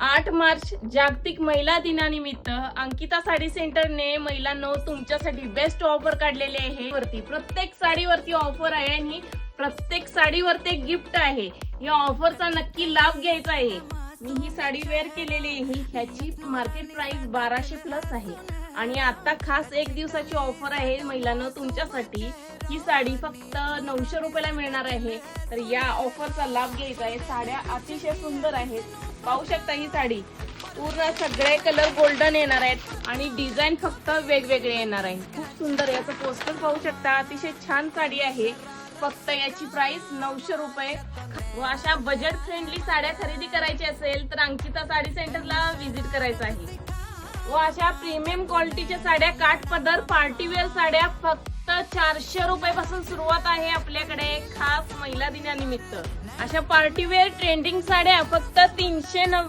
8 मार्च जागतिक महिला दिनानिमित्त अंकिता साडी सेंटरने महिलांनो तुमच्यासाठी बेस्ट ऑफर काढलेली आहे। वरती प्रत्येक साडीवरती ऑफर आहे आणि प्रत्येक साडीवरती एक गिफ्ट आहे। या ऑफरचा नक्की लाभ घ्यायचा आहे। मी ही साडी वेअर केलेली आहे, ह्याची मार्केट प्राइस 1200 प्लस आहे आणि आता खास एक दिवसाची ऑफर आहे महिलांनो तुमच्यासाठी। ही साडी फक्त 900 रुपयाला मिळणार आहे। तर या ऑफरचा लाभ घ्यायचा आहे। साड्या अतिशय सुंदर आहेत, पाहू शकता ही साडी पूर्ण सगळे कलर गोल्डन येणार आहेत आणि डिझाईन फक्त वेगवेगळे येणार आहे। खूप सुंदर याचं पोस्टर पाहू शकता, अतिशय छान साडी आहे। फक्त याची प्राइस 900 रुपये। व अशा बजेट फ्रेंडली साड्या खरेदी करायची असेल तर अंकिता साडी सेंटरला व्हिजिट करायचं आहे। व अशा प्रीमियम क्वालिटीच्या साड्या, काठपदर पार्टीवेअर साड्या फक्त 400 रुपयापासून सुरुवात आहे आपल्याकडे खास महिला दिनानिमित्त। अशा पार्टीवेअर ट्रेंडिंग साड्या फक्त 399